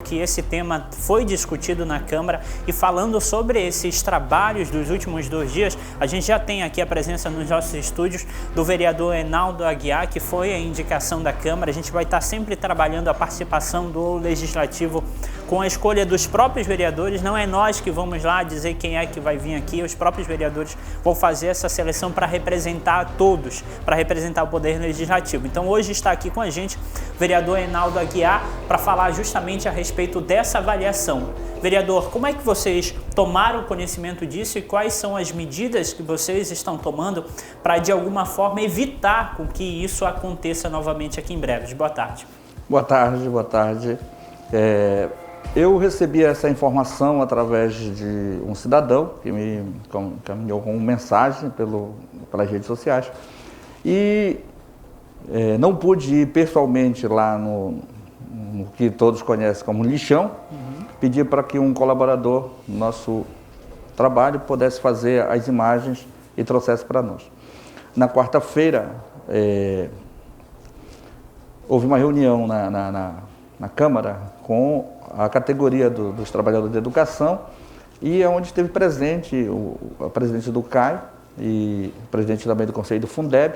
que esse tema foi discutido na Câmara e falando sobre esses trabalhos dos últimos 2 dias, a gente já tem aqui a presença nos nossos estúdios do vereador Enaldo Aguiar, que foi a indicação da Câmara. A gente vai estar sempre trabalhando a participação do Legislativo com a escolha dos próprios vereadores. Não é nós que vamos lá dizer quem é que vai vir aqui, os próprios vereadores vão fazer essa seleção para representar todos, para representar o Poder Legislativo. Então hoje está aqui com a gente o vereador Enaldo Aguiar para falar justamente a respeito dessa avaliação. Vereador, como é que vocês tomaram conhecimento disso e quais são as medidas que vocês estão tomando para, de alguma forma, evitar com que isso aconteça novamente aqui em Breves? Boa tarde. Boa tarde, boa tarde. Eu recebi essa informação através de um cidadão que me encaminhou com mensagem pelas redes sociais e não pude ir pessoalmente lá no que todos conhecem como lixão, pedir para que um colaborador do nosso trabalho pudesse fazer as imagens e trouxesse para nós. Na quarta-feira, houve uma reunião na Câmara com a categoria dos trabalhadores de educação e é onde esteve presente o presidente do CAI e o presidente também do Conselho do Fundeb,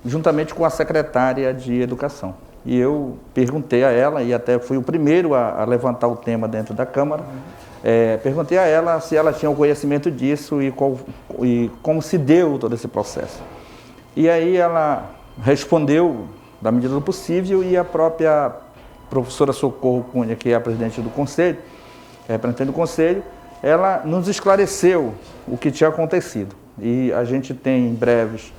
juntamente com a secretária de Educação. E eu perguntei a ela, e até fui o primeiro a levantar o tema dentro da Câmara, perguntei a ela se ela tinha o conhecimento disso e como se deu todo esse processo. E aí ela respondeu da medida do possível e a própria professora Socorro Cunha, que é a presidente do Conselho, representante do Conselho, ela nos esclareceu o que tinha acontecido. E a gente tem em Breves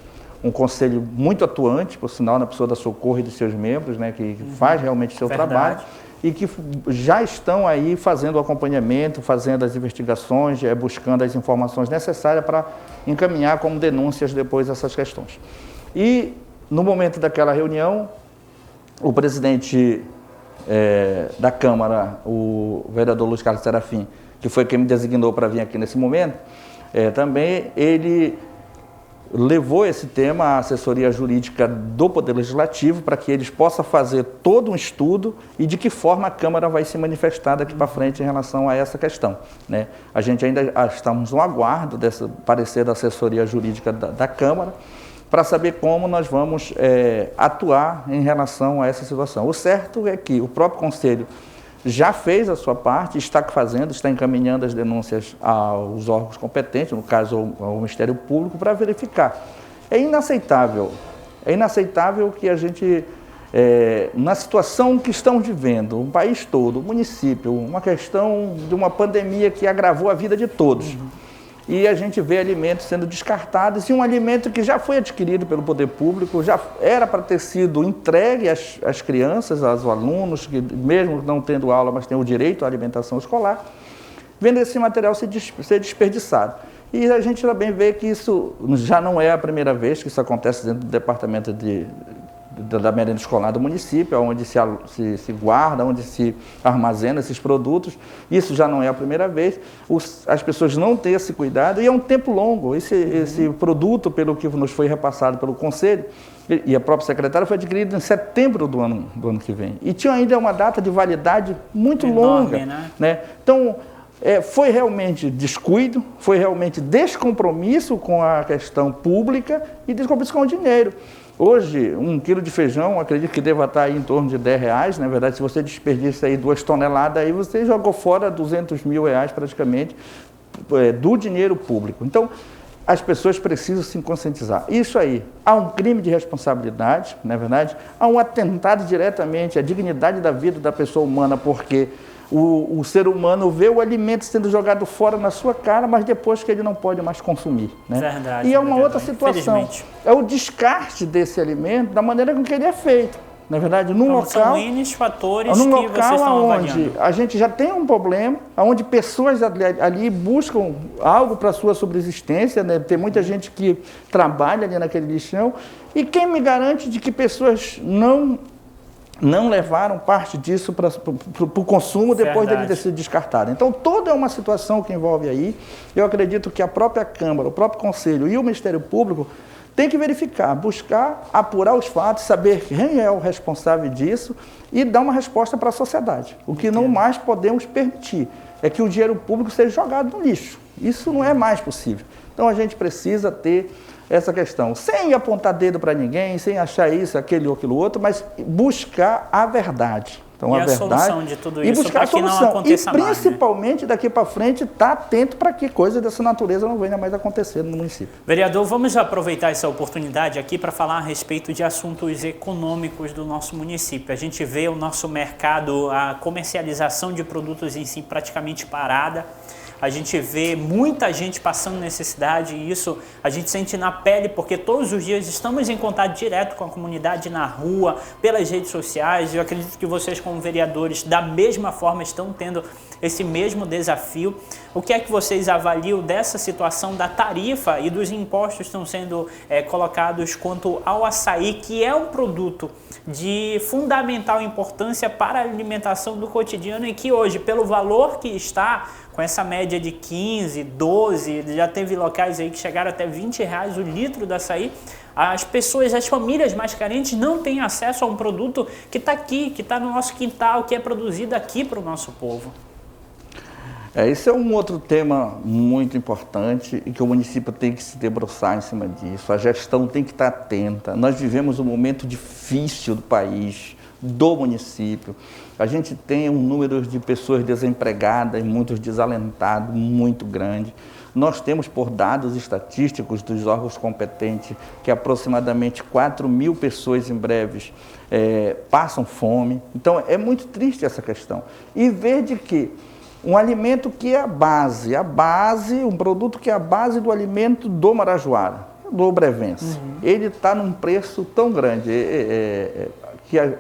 um conselho muito atuante, por sinal, na pessoa da Socorro e de seus membros, né, que faz realmente o seu trabalho e que já estão aí fazendo o acompanhamento, fazendo as investigações, buscando as informações necessárias para encaminhar como denúncias depois essas questões. E no momento daquela reunião, o presidente da Câmara, o vereador Luiz Carlos Serafim, que foi quem me designou para vir aqui nesse momento, também ele levou esse tema à assessoria jurídica do Poder Legislativo para que eles possam fazer todo um estudo e de que forma a Câmara vai se manifestar daqui para frente em relação a essa questão, né? A gente ainda estamos no aguardo desse parecer da assessoria jurídica da Câmara para saber como nós vamos atuar em relação a essa situação. O certo é que o próprio Conselho já fez a sua parte, está encaminhando as denúncias aos órgãos competentes, no caso ao Ministério Público, para verificar. É inaceitável que a gente, na situação que estamos vivendo, um país todo, um município, uma questão de uma pandemia que agravou a vida de todos, e a gente vê alimentos sendo descartados, e um alimento que já foi adquirido pelo poder público, já era para ter sido entregue às crianças, aos alunos, que mesmo não tendo aula, mas têm o direito à alimentação escolar, vendo esse material ser desperdiçado. E a gente também vê que isso já não é a primeira vez que isso acontece dentro do departamento da merenda escolar do município, onde se guarda, onde se armazena esses produtos. Isso já não é a primeira vez. As pessoas não têm esse cuidado e é um tempo longo. Esse produto, pelo que nos foi repassado pelo Conselho, e a própria secretária, foi adquirido em setembro do ano que vem. E tinha ainda uma data de validade muito longa, né? Então, foi realmente descuido, foi realmente descompromisso com a questão pública e descompromisso com o dinheiro. Hoje, 1 quilo de feijão, acredito que deva estar aí em torno de R$10. Na verdade, se você desperdiça aí 2 toneladas, aí você jogou fora R$200 mil praticamente do dinheiro público. Então, as pessoas precisam se conscientizar. Isso aí, há um crime de responsabilidade, não é verdade? Há um atentado diretamente à dignidade da vida da pessoa humana, porque o ser humano vê o alimento sendo jogado fora na sua cara, mas depois que ele não pode mais consumir, né? Verdade, e é uma outra situação, é o descarte desse alimento da maneira com que ele é feito. Na verdade, num local, são N fatores que vocês estão onde a gente já tem um problema, onde pessoas ali buscam algo para a sua subsistência, né? Tem muita gente que trabalha ali naquele lixão, e quem me garante de que pessoas não levaram parte disso para o consumo depois dele ter sido descartado. Então, toda uma situação que envolve aí. Eu acredito que a própria Câmara, o próprio Conselho e o Ministério Público tem que verificar, buscar, apurar os fatos, saber quem é o responsável disso e dar uma resposta para a sociedade. O que não mais podemos permitir é que o dinheiro público seja jogado no lixo. Isso não é mais possível. Então a gente precisa ter essa questão, sem apontar dedo para ninguém, sem achar isso, aquele ou aquilo outro, mas buscar a verdade. Então, a solução de tudo isso, e buscar a solução. Não aconteça e principalmente mais, né? Daqui para frente, estar atento para que coisa dessa natureza não venha mais acontecer no município. Vereador, vamos aproveitar essa oportunidade aqui para falar a respeito de assuntos econômicos do nosso município. A gente vê o nosso mercado, a comercialização de produtos em si praticamente parada. A gente vê muita gente passando necessidade e isso a gente sente na pele, porque todos os dias estamos em contato direto com a comunidade na rua, pelas redes sociais. Eu acredito que vocês, como vereadores, da mesma forma estão tendo esse mesmo desafio. O que é que vocês avaliam dessa situação da tarifa e dos impostos que estão sendo colocados quanto ao açaí, que é um produto de fundamental importância para a alimentação do cotidiano e que hoje, pelo valor que está, com essa média de 15, 12, já teve locais aí que chegaram até R$20 o litro do açaí, as pessoas, as famílias mais carentes não têm acesso a um produto que está aqui, que está no nosso quintal, que é produzido aqui para o nosso povo. Esse é um outro tema muito importante e que o município tem que se debruçar em cima disso. A gestão tem que estar atenta. Nós vivemos um momento difícil do país, do município. A gente tem um número de pessoas desempregadas, muitos desalentados, muito grande. Nós temos, por dados estatísticos dos órgãos competentes, que aproximadamente 4.000 pessoas em breves passam fome. Então, é muito triste essa questão. E ver de que um alimento que é a base, um produto que é a base do alimento do Marajoara, do Brevense, ele está num preço tão grande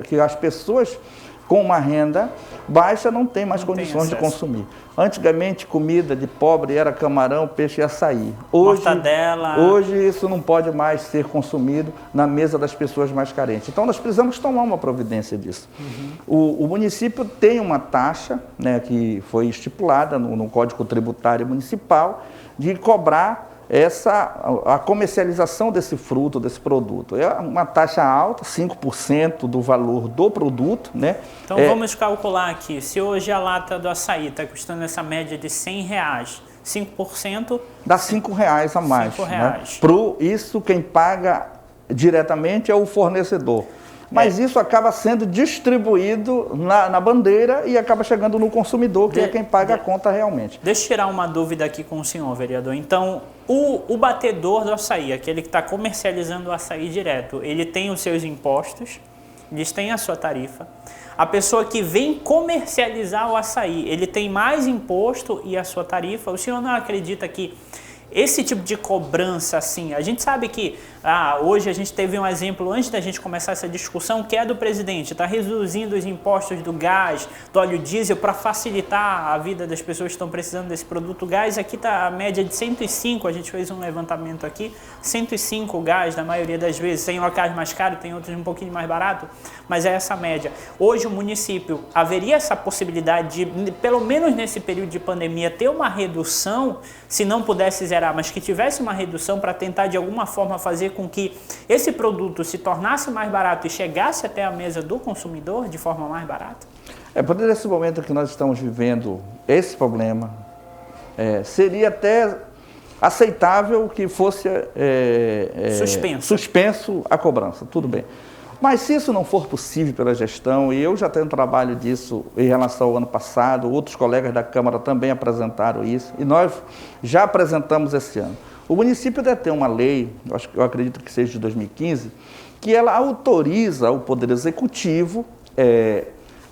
que as pessoas com uma renda baixa não têm mais condições de consumir. Antigamente, comida de pobre era camarão, peixe e açaí. Hoje isso não pode mais ser consumido na mesa das pessoas mais carentes. Então, nós precisamos tomar uma providência disso. O município tem uma taxa, né, que foi estipulada no Código Tributário Municipal de cobrar a comercialização desse fruto, desse produto. É uma taxa alta, 5% do valor do produto, né? Então vamos calcular aqui, se hoje a lata do açaí está custando essa média de R$100, 5%... Dá R$5 a mais. R$5. Né? Isso quem paga diretamente é o fornecedor. Mas isso acaba sendo distribuído na bandeira e acaba chegando no consumidor, que é quem paga a conta realmente. Deixa eu tirar uma dúvida aqui com o senhor, vereador. Então, o batedor do açaí, aquele que está comercializando o açaí direto, ele tem os seus impostos, eles têm a sua tarifa. A pessoa que vem comercializar o açaí, ele tem mais imposto e a sua tarifa. O senhor não acredita que esse tipo de cobrança, assim, a gente sabe que hoje a gente teve um exemplo antes da gente começar essa discussão, que é do presidente, está reduzindo os impostos do gás, do óleo diesel para facilitar a vida das pessoas que estão precisando desse produto. O gás aqui está a média de 105, a gente fez um levantamento aqui, 105 o gás na maioria das vezes, tem locais mais caros, tem outros um pouquinho mais barato, mas é essa média. Hoje o município, haveria essa possibilidade de, pelo menos nesse período de pandemia, ter uma redução, se não pudesse zerar, mas que tivesse uma redução para tentar de alguma forma fazer com que esse produto se tornasse mais barato e chegasse até a mesa do consumidor de forma mais barata? Por esse momento que nós estamos vivendo esse problema, seria até aceitável que fosse suspenso a cobrança, tudo bem. Mas se isso não for possível pela gestão, e eu já tenho trabalho disso em relação ao ano passado, outros colegas da Câmara também apresentaram isso, e nós já apresentamos esse ano. O município deve ter uma lei, eu acredito que seja de 2015, que ela autoriza o Poder Executivo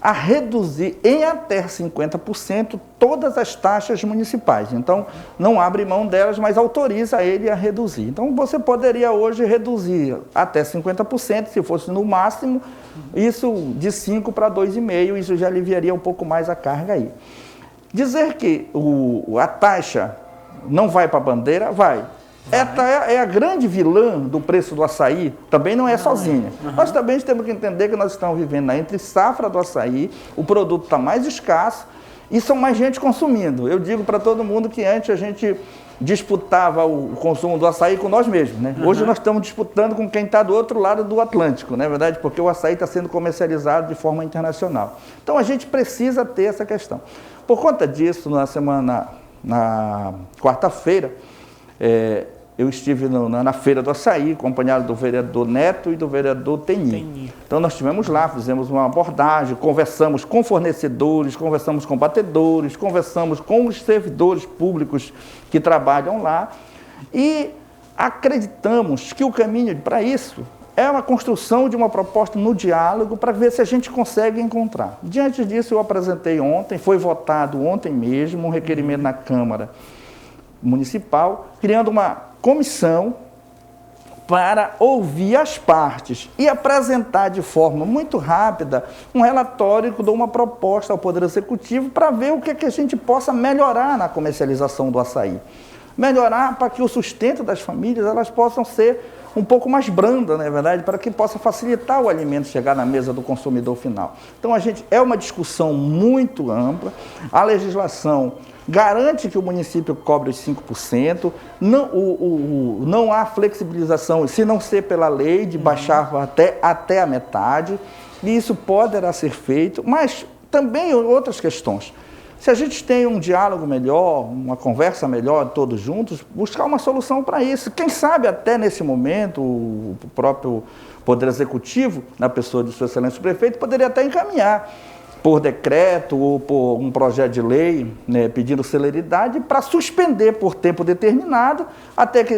a reduzir em até 50% todas as taxas municipais. Então, não abre mão delas, mas autoriza ele a reduzir. Então, você poderia hoje reduzir até 50%, se fosse no máximo, isso de 5 para 2,5%, isso já aliviaria um pouco mais a carga aí. Dizer que a taxa não vai para a bandeira, vai. É a grande vilã do preço do açaí, também não é sozinha. Nós também temos que entender que nós estamos vivendo na entre safra do açaí, o produto está mais escasso e são mais gente consumindo. Eu digo para todo mundo que antes a gente disputava o consumo do açaí com nós mesmos, né? Hoje nós estamos disputando com quem está do outro lado do Atlântico, não é verdade? Porque o açaí está sendo comercializado de forma internacional. Então a gente precisa ter essa questão. Por conta disso, na quarta-feira, eu estive na Feira do Açaí, acompanhado do vereador Neto e do vereador Teni. Então nós estivemos lá, fizemos uma abordagem, conversamos com fornecedores, conversamos com batedores, conversamos com os servidores públicos que trabalham lá e acreditamos que o caminho para isso é uma construção de uma proposta no diálogo para ver se a gente consegue encontrar. Diante disso, eu apresentei ontem, foi votado ontem mesmo, um requerimento na Câmara Municipal, criando uma comissão para ouvir as partes e apresentar de forma muito rápida um relatório que dá uma proposta ao Poder Executivo para ver o que a gente possa melhorar na comercialização do açaí. Melhorar para que o sustento das famílias elas possam ser um pouco mais branda, não é verdade? Para que possa facilitar o alimento chegar na mesa do consumidor final. Então, é uma discussão muito ampla. A legislação garante que o município cobre os 5%, não há flexibilização, se não ser pela lei, de baixar até a metade, e isso poderá ser feito, mas também outras questões. Se a gente tem um diálogo melhor, uma conversa melhor, todos juntos, buscar uma solução para isso. Quem sabe até nesse momento o próprio Poder Executivo, na pessoa de Sua Excelência o Prefeito, poderia até encaminhar por decreto ou por um projeto de lei, né, pedindo celeridade para suspender por tempo determinado,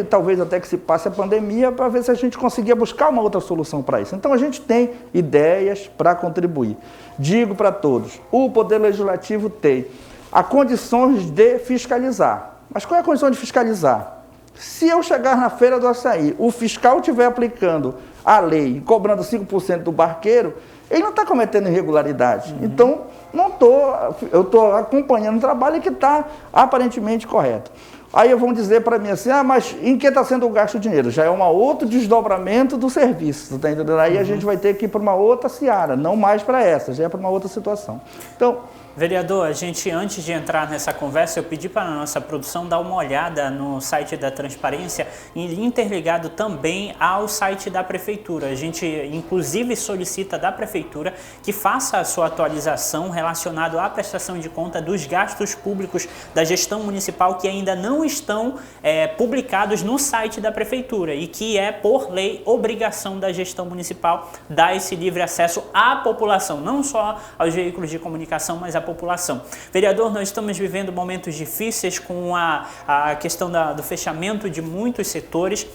talvez até que se passe a pandemia, para ver se a gente conseguia buscar uma outra solução para isso. Então a gente tem ideias para contribuir. Digo para todos, o Poder Legislativo tem as condições de fiscalizar. Mas qual é a condição de fiscalizar? Se eu chegar na Feira do Açaí, o fiscal estiver aplicando a lei e cobrando 5% do barqueiro, ele não está cometendo irregularidade. Então, eu estou acompanhando um trabalho que está aparentemente correto. Aí vão dizer para mim assim, mas em que está sendo gasto o dinheiro? Já é um outro desdobramento do serviço, tá entendendo? Aí a gente vai ter que ir para uma outra seara, não mais para essa, já é para uma outra situação. Então, vereador, antes de entrar nessa conversa, eu pedi para a nossa produção dar uma olhada no site da Transparência, interligado também ao site da Prefeitura. A gente, inclusive, solicita da Prefeitura que faça a sua atualização relacionada à prestação de conta dos gastos públicos da gestão municipal que ainda não estão publicados no site da Prefeitura e que é, por lei, obrigação da gestão municipal dar esse livre acesso à população, não só aos veículos de comunicação, mas à população. Vereador, nós estamos vivendo momentos difíceis com a questão do fechamento de muitos setores.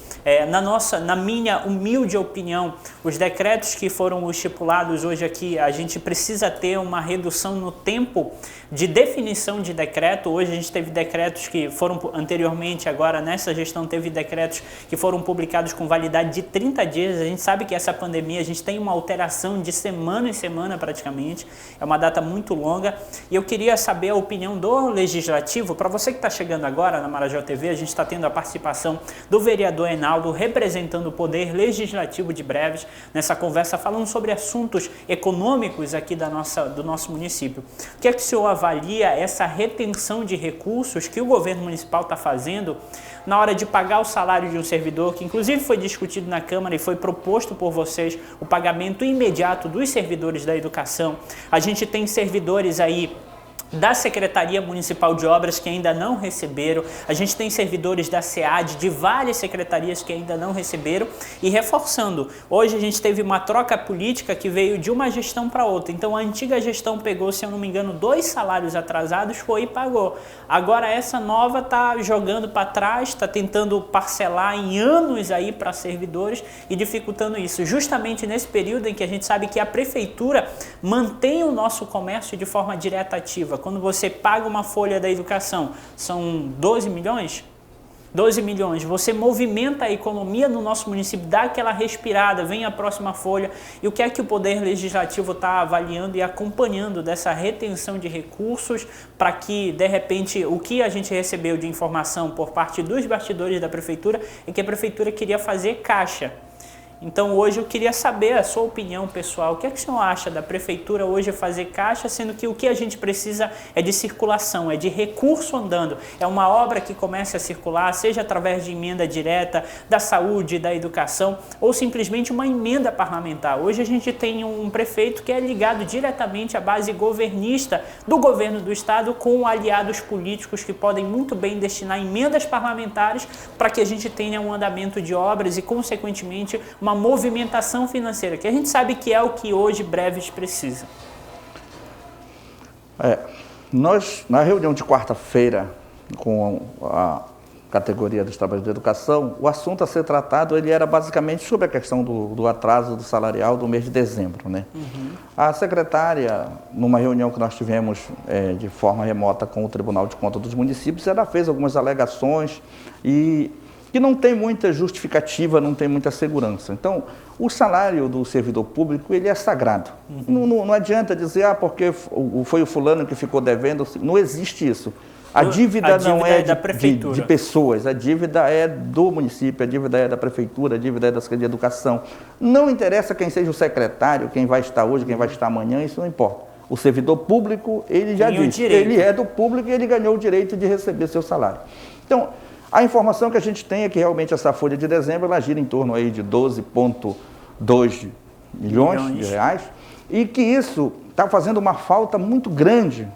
Na minha humilde opinião, os decretos que foram estipulados hoje aqui, a gente precisa ter uma redução no tempo de definição de decreto. Hoje a gente teve decretos que foram anteriormente, agora nessa gestão teve decretos que foram publicados com validade de 30 dias. A gente sabe que essa pandemia, a gente tem uma alteração de semana em semana praticamente, é uma data muito longa. E eu queria saber a opinião do Legislativo. Para você que está chegando agora na Marajó TV, a gente está tendo a participação do vereador Enaldo, representando o Poder Legislativo de Breves, nessa conversa falando sobre assuntos econômicos aqui do nosso município. O que é que o senhor avalia essa retenção de recursos que o governo municipal está fazendo na hora de pagar o salário de um servidor, que inclusive foi discutido na Câmara e foi proposto por vocês o pagamento imediato dos servidores da educação? A gente tem servidores aí da Secretaria Municipal de Obras que ainda não receberam, a gente tem servidores da SEAD, de várias secretarias que ainda não receberam, e reforçando, hoje a gente teve uma troca política que veio de uma gestão para outra, então a antiga gestão pegou, se eu não me engano, 2 salários atrasados, foi e pagou. Agora essa nova está jogando para trás, está tentando parcelar em anos aí para servidores e dificultando isso, justamente nesse período em que a gente sabe que a Prefeitura mantém o nosso comércio de forma direta ativa. Quando você paga uma folha da educação, são 12 milhões? 12 milhões, você movimenta a economia no nosso município, dá aquela respirada, vem a próxima folha. E o que é que o Poder Legislativo está avaliando e acompanhando dessa retenção de recursos para que, de repente, o que a gente recebeu de informação por parte dos bastidores da Prefeitura é que a Prefeitura queria fazer caixa. Então hoje eu queria saber a sua opinião pessoal. O que é que o senhor acha da prefeitura hoje fazer caixa, sendo que o que a gente precisa é de circulação, é de recurso andando. É uma obra que comece a circular, seja através de emenda direta, da saúde, da educação, ou simplesmente uma emenda parlamentar. Hoje a gente tem um prefeito que é ligado diretamente à base governista do governo do estado, com aliados políticos que podem muito bem destinar emendas parlamentares para que a gente tenha um andamento de obras e, consequentemente, uma movimentação financeira, que a gente sabe que é o que hoje Breves precisa. Nós, na reunião de quarta-feira, com a categoria dos trabalhadores de educação, o assunto a ser tratado ele era basicamente sobre a questão do atraso do salarial do mês de dezembro, né? A secretária, numa reunião que nós tivemos de forma remota com o Tribunal de Contas dos Municípios, ela fez algumas alegações e que não tem muita justificativa, não tem muita segurança. Então, o salário do servidor público, ele é sagrado. Não adianta dizer, porque foi o fulano que ficou devendo, não existe isso. A dívida não é de pessoas, a dívida é do município, a dívida é da prefeitura, a dívida é da Secretaria de Educação. Não interessa quem seja o secretário, quem vai estar hoje, quem vai estar amanhã, isso não importa. O servidor público, ele já diz, ele é do público e ele ganhou o direito de receber seu salário. Então, a informação que a gente tem é que realmente essa folha de dezembro, ela gira em torno aí de 12,2 milhões de reais e que isso está fazendo uma falta muito grande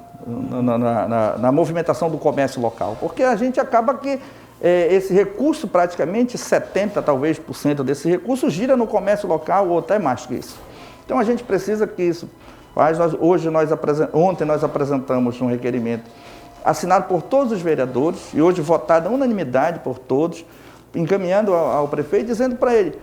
na movimentação do comércio local, porque a gente acaba que esse recurso, praticamente 70% talvez desse recurso gira no comércio local ou até mais que isso. Então a gente precisa que isso ontem nós apresentamos um requerimento assinado por todos os vereadores e hoje votado à unanimidade por todos, encaminhando ao prefeito, dizendo para ele,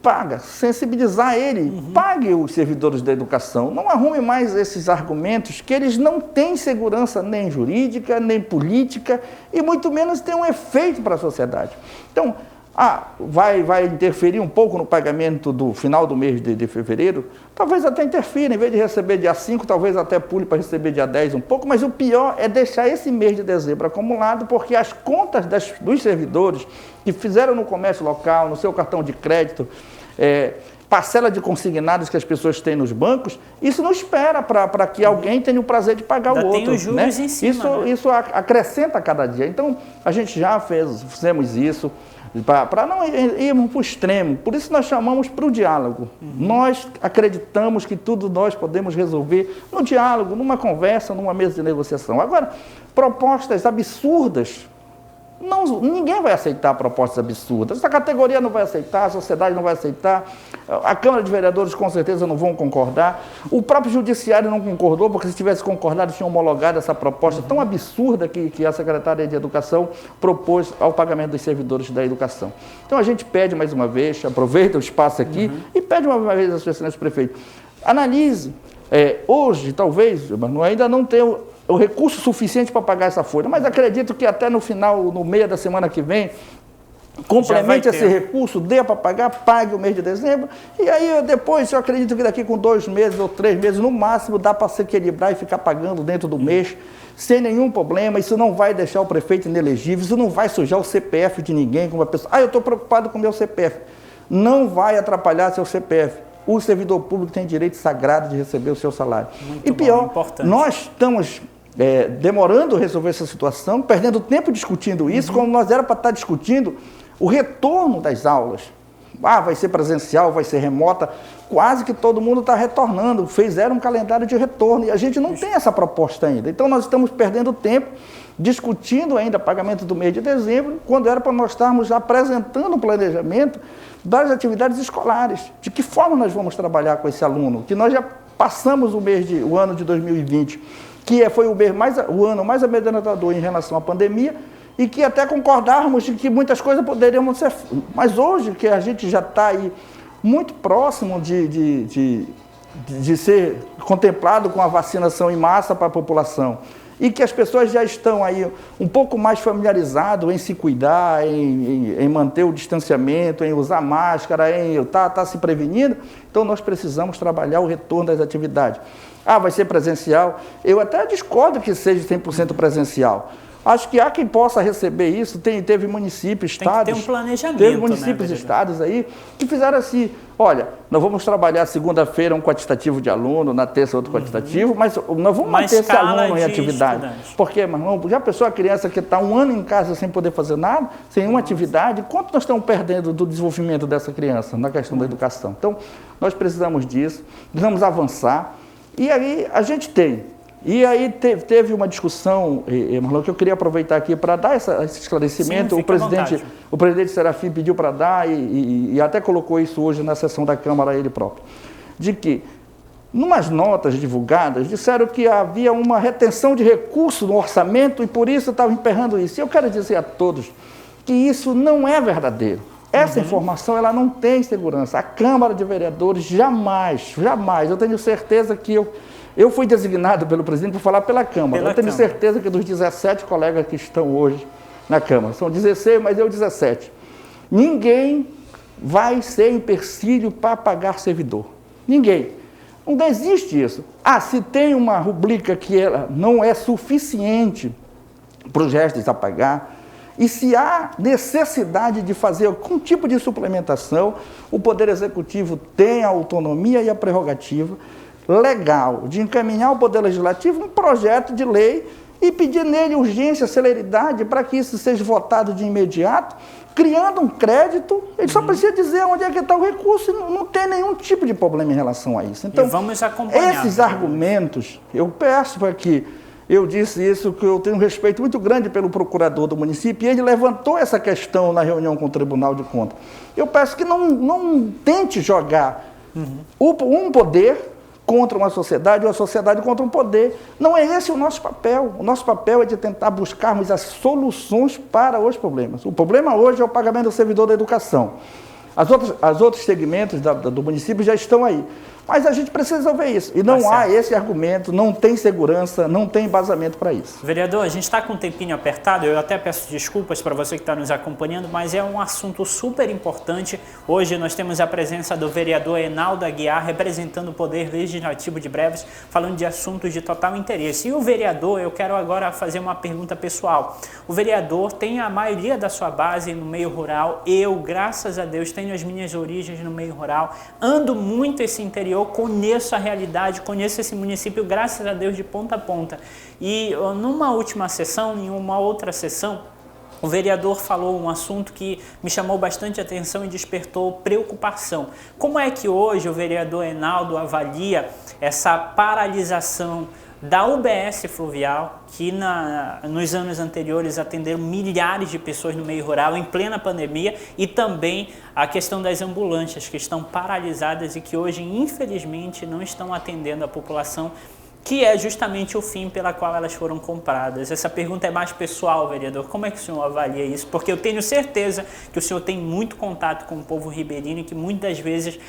paga, sensibilizar ele, pague os servidores da educação, não arrume mais esses argumentos que eles não têm segurança nem jurídica, nem política e muito menos têm um efeito para a sociedade. Então, vai interferir um pouco no pagamento do final do mês de fevereiro, talvez até interfira, em vez de receber dia 5, talvez até pule para receber dia 10 um pouco, mas o pior é deixar esse mês de dezembro acumulado, porque as contas dos servidores que fizeram no comércio local, no seu cartão de crédito, parcela de consignados que as pessoas têm nos bancos, isso não espera para que alguém tenha o prazer de pagar o outro. Tem os juros em cima, isso acrescenta a cada dia. Então, a gente já fizemos isso, para não irmos para o extremo. Por isso nós chamamos para o diálogo. Nós acreditamos que tudo nós podemos resolver no diálogo, numa conversa, numa mesa de negociação. Agora, propostas absurdas, ninguém vai aceitar propostas absurdas. Essa categoria não vai aceitar, a sociedade não vai aceitar, a Câmara de Vereadores com certeza não vão concordar, o próprio Judiciário não concordou, porque se tivesse concordado tinha homologado essa proposta tão absurda que a Secretaria de Educação propôs ao pagamento dos servidores da educação. Então a gente pede mais uma vez, aproveita o espaço aqui e pede uma vez às Excelenças Prefeito, analise, hoje talvez, ainda não tem o recurso suficiente para pagar essa folha, mas acredito que até no final, no meio da semana que vem, complemente esse recurso, dê para pagar, pague o mês de dezembro, e aí depois eu acredito que daqui com 2 meses ou 3 meses, no máximo, dá para se equilibrar e ficar pagando dentro do mês, sem nenhum problema. Isso não vai deixar o prefeito inelegível, isso não vai sujar o CPF de ninguém, como a pessoa, eu estou preocupado com o meu CPF. Não vai atrapalhar seu CPF. O servidor público tem direito sagrado de receber o seu salário. Muito e pior, nós estamos demorando a resolver essa situação, perdendo tempo discutindo isso, quando nós era para estar discutindo o retorno das aulas. Vai ser presencial, vai ser remota, quase que todo mundo está retornando, fizeram um calendário de retorno e a gente não tem essa proposta ainda. Então nós estamos perdendo tempo discutindo ainda pagamento do mês de dezembro, quando era para nós estarmos apresentando um planejamento das atividades escolares, de que forma nós vamos trabalhar com esse aluno, que nós já passamos o ano de 2020, que foi o ano mais amedrontador em relação à pandemia, e que até concordarmos de que muitas coisas poderiam ser... Mas hoje, que a gente já está aí muito próximo de ser contemplado com a vacinação em massa para a população, e que as pessoas já estão aí um pouco mais familiarizadas em se cuidar, em manter o distanciamento, em usar máscara, em estar se prevenindo, então nós precisamos trabalhar o retorno das atividades. Vai ser presencial? Eu até discordo que seja 100% presencial. Acho que há quem possa receber isso. Teve municípios, estados... Tem que ter um planejamento, teve municípios, né, estados aí, que fizeram assim, olha, nós vamos trabalhar segunda-feira um quantitativo de aluno, na terça outro quantitativo, mas nós vamos manter esse aluno em atividade. Porque, meu irmão, já pensou a criança que está 1 ano em casa sem poder fazer nada, sem uma atividade, quanto nós estamos perdendo do desenvolvimento dessa criança na questão da educação? Então, nós precisamos disso, precisamos avançar, e aí a gente tem. E aí teve uma discussão, Marlon, que eu queria aproveitar aqui para dar esse esclarecimento. Sim, o presidente Serafim pediu para dar e até colocou isso hoje na sessão da Câmara ele próprio, de que, numas notas divulgadas, disseram que havia uma retenção de recursos no orçamento e por isso estavam emperrando isso. E eu quero dizer a todos que isso não é verdadeiro. Essa informação ela não tem segurança. A Câmara de Vereadores jamais, eu tenho certeza que eu fui designado pelo presidente para falar pela Câmara. Eu tenho certeza que dos 17 colegas que estão hoje na Câmara, são 16, mas eu 17. Ninguém vai ser empecilho para pagar servidor. Ninguém. Não existe isso. Se tem uma rubrica que ela não é suficiente para os gestos a pagar, e se há necessidade de fazer algum tipo de suplementação, o Poder Executivo tem a autonomia e a prerrogativa legal de encaminhar ao Poder Legislativo um projeto de lei e pedir nele urgência, celeridade para que isso seja votado de imediato, criando um crédito. Ele só precisa dizer onde é que está o recurso, não tem nenhum tipo de problema em relação a isso. Então, vamos acompanhar esses argumentos, eu peço para que, eu disse isso, que eu tenho um respeito muito grande pelo procurador do município, e ele levantou essa questão na reunião com o Tribunal de Contas. Eu peço que não tente jogar um poder contra uma sociedade ou a sociedade contra um poder. Não é esse o nosso papel. O nosso papel é de tentar buscarmos as soluções para os problemas. O problema hoje é o pagamento do servidor da educação. Os outros segmentos do município já estão aí. Mas a gente precisa resolver isso. E não há esse argumento, não tem segurança, não tem embasamento para isso. Vereador, a gente está com um tempinho apertado, eu até peço desculpas para você que está nos acompanhando, mas é um assunto super importante. Hoje nós temos a presença do vereador Enaldo Aguiar, representando o Poder Legislativo de Breves, falando de assuntos de total interesse. E o vereador, eu quero agora fazer uma pergunta pessoal. O vereador tem a maioria da sua base no meio rural. Eu, graças a Deus, tenho as minhas origens no meio rural, ando muito esse interior, conheço a realidade, conheço esse município, graças a Deus, de ponta a ponta. E numa última sessão, em uma outra sessão, o vereador falou um assunto que me chamou bastante atenção e despertou preocupação. Como é que hoje o vereador Enaldo avalia essa paralisação da UBS Fluvial, que nos anos anteriores atenderam milhares de pessoas no meio rural em plena pandemia, e também a questão das ambulâncias que estão paralisadas e que hoje, infelizmente, não estão atendendo a população, que é justamente o fim pela qual elas foram compradas. Essa pergunta é mais pessoal, vereador. Como é que o senhor avalia isso? Porque eu tenho certeza que o senhor tem muito contato com o povo ribeirinho e que muitas vezes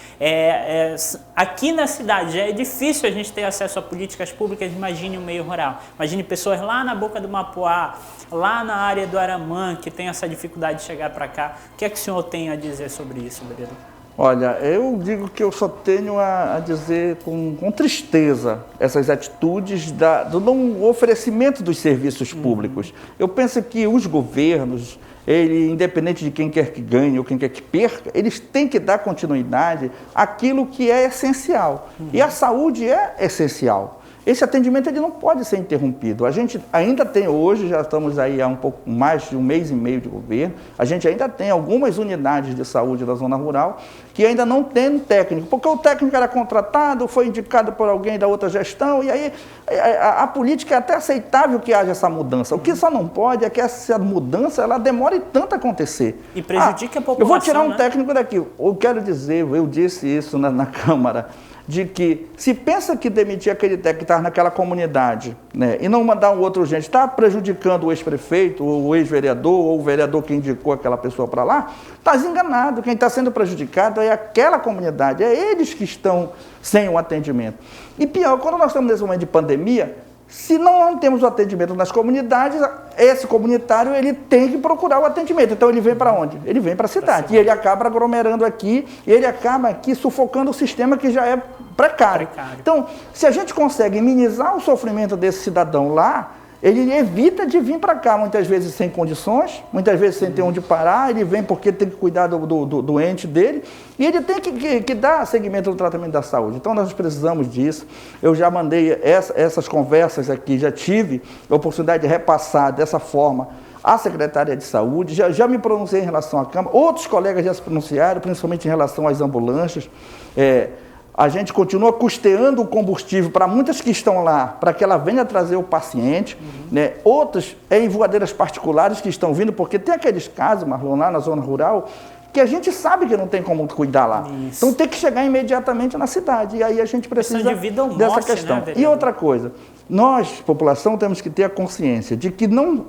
aqui na cidade já é difícil a gente ter acesso a políticas públicas. Imagine o meio rural. Imagine pessoas lá na boca do Mapoá, lá na área do Aramã, que tem essa dificuldade de chegar para cá. O que é que o senhor tem a dizer sobre isso, vereador? Olha, eu digo que eu só tenho a dizer com tristeza essas atitudes do não oferecimento dos serviços públicos. Eu penso que os governos, independente de quem quer que ganhe ou quem quer que perca, eles têm que dar continuidade àquilo que é essencial. E a saúde é essencial. Esse atendimento ele não pode ser interrompido. A gente ainda tem hoje, já estamos aí há um pouco mais de 1 mês e meio de governo, a gente ainda tem algumas unidades de saúde da zona rural que ainda não tem um técnico, porque o técnico era contratado, foi indicado por alguém da outra gestão, e aí a política é até aceitável que haja essa mudança. O que só não pode é que essa mudança ela demore tanto a acontecer. E prejudica a população. Eu vou tirar um técnico daqui. Eu quero dizer, eu disse isso na Câmara, de que se pensa que demitir aquele técnico que está naquela comunidade, né, e não mandar um outro gente, está prejudicando o ex-prefeito, ou o ex-vereador, ou o vereador que indicou aquela pessoa para lá, está enganado. Quem está sendo prejudicado é aquela comunidade, é eles que estão sem o atendimento. E pior, quando nós estamos nesse momento de pandemia, se não temos o atendimento nas comunidades, esse comunitário ele tem que procurar o atendimento. Então ele vem para onde? Ele vem para a cidade. E ele acaba aglomerando aqui, e ele acaba aqui sufocando o sistema que já é precário. Então, se a gente consegue minimizar o sofrimento desse cidadão lá, ele evita de vir para cá, muitas vezes sem condições, muitas vezes sem ter onde parar, ele vem porque tem que cuidar do doente dele, e ele tem que dar seguimento no tratamento da saúde. Então nós precisamos disso. Eu já mandei essas conversas aqui, já tive a oportunidade de repassar dessa forma à Secretaria de Saúde, já me pronunciei em relação à Câmara, outros colegas já se pronunciaram, principalmente em relação às ambulâncias. A gente continua custeando o combustível para muitas que estão lá, para que ela venha trazer o paciente, né? Outras em voadeiras particulares que estão vindo, porque tem aqueles casos, Marlon, lá na zona rural, que a gente sabe que não tem como cuidar lá. Isso. Então tem que chegar imediatamente na cidade, e aí a gente precisa de vida ou morte, dessa questão. Né, e outra coisa, nós, população, temos que ter a consciência de que não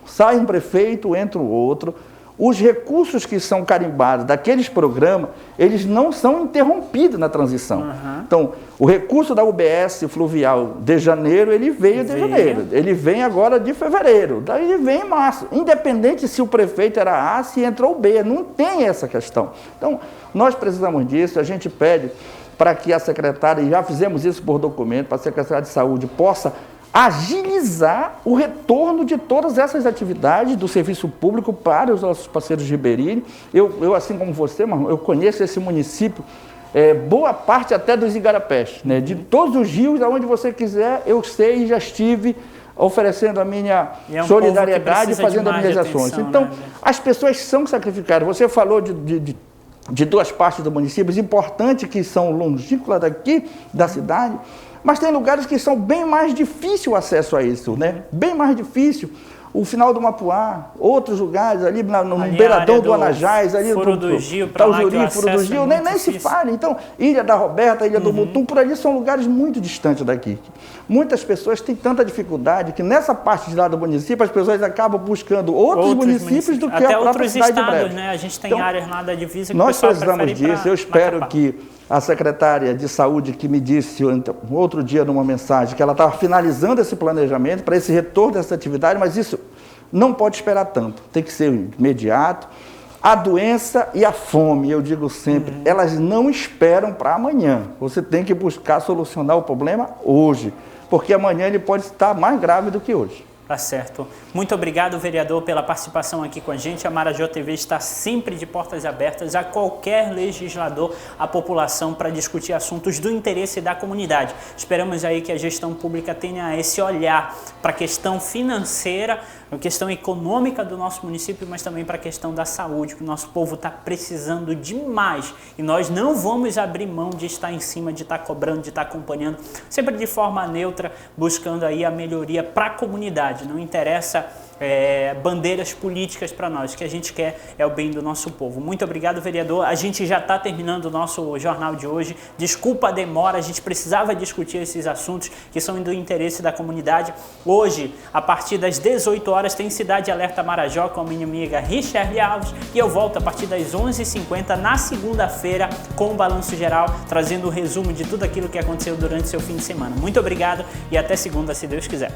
sai um prefeito, entra o outro. Os recursos que são carimbados daqueles programas, eles não são interrompidos na transição. Então, o recurso da UBS fluvial de janeiro, ele veio de janeiro. Ele vem agora de fevereiro. Daí ele vem em março. Independente se o prefeito era A, se entrou B. Não tem essa questão. Então, nós precisamos disso. A gente pede para que a secretária, e já fizemos isso por documento, para a Secretaria de Saúde possa agilizar o retorno de todas essas atividades do serviço público para os nossos parceiros de Ribeirinho. Eu assim como você, Marlon, eu conheço esse município, boa parte até dos igarapés, né? De todos os rios, aonde você quiser, eu sei e já estive oferecendo a minha solidariedade e fazendo as minhas ações. Então, as pessoas são sacrificadas. Você falou de duas partes do município, importante que são longínquas daqui da cidade, mas tem lugares que são bem mais difícil o acesso a isso, né? Bem mais difícil. O final do Mapuá, outros lugares, ali no beiradão do Anajás, ali Furo do Gil, Taujuri, Furo do Gil, nem se fala. Então, Ilha da Roberta, Ilha do Mutum, por ali são lugares muito distantes daqui. Muitas pessoas têm tanta dificuldade que nessa parte de lá do município as pessoas acabam buscando outros municípios do que até a própria cidade estados, de Breves. Né? A gente tem então, áreas lá da divisa que nós precisamos disso. Eu espero que a secretária de Saúde, que me disse outro dia numa mensagem que ela estava finalizando esse planejamento para esse retorno dessa atividade, mas isso não pode esperar tanto, tem que ser imediato. A doença e a fome, eu digo sempre, elas não esperam para amanhã. Você tem que buscar solucionar o problema hoje, porque amanhã ele pode estar mais grave do que hoje. Tá certo. Muito obrigado, vereador, pela participação aqui com a gente. A Marajó TV está sempre de portas abertas a qualquer legislador, a população, para discutir assuntos do interesse da comunidade. Esperamos aí que a gestão pública tenha esse olhar para a questão financeira, a questão econômica do nosso município, mas também para a questão da saúde, que o nosso povo está precisando demais. E nós não vamos abrir mão de estar em cima, de estar cobrando, de estar acompanhando, sempre de forma neutra, buscando aí a melhoria para a comunidade. Não interessa bandeiras políticas para nós. O que a gente quer é o bem do nosso povo. Muito obrigado, vereador. A gente já está terminando o nosso jornal de hoje. Desculpa a demora, a gente precisava discutir esses assuntos que são do interesse da comunidade. Hoje, a partir das 18 horas, tem Cidade Alerta Marajó com a minha amiga Richelle Alves, e eu volto a partir das 11h50 na segunda-feira com o Balanço Geral, trazendo o resumo de tudo aquilo que aconteceu durante seu fim de semana. Muito obrigado e até segunda, se Deus quiser.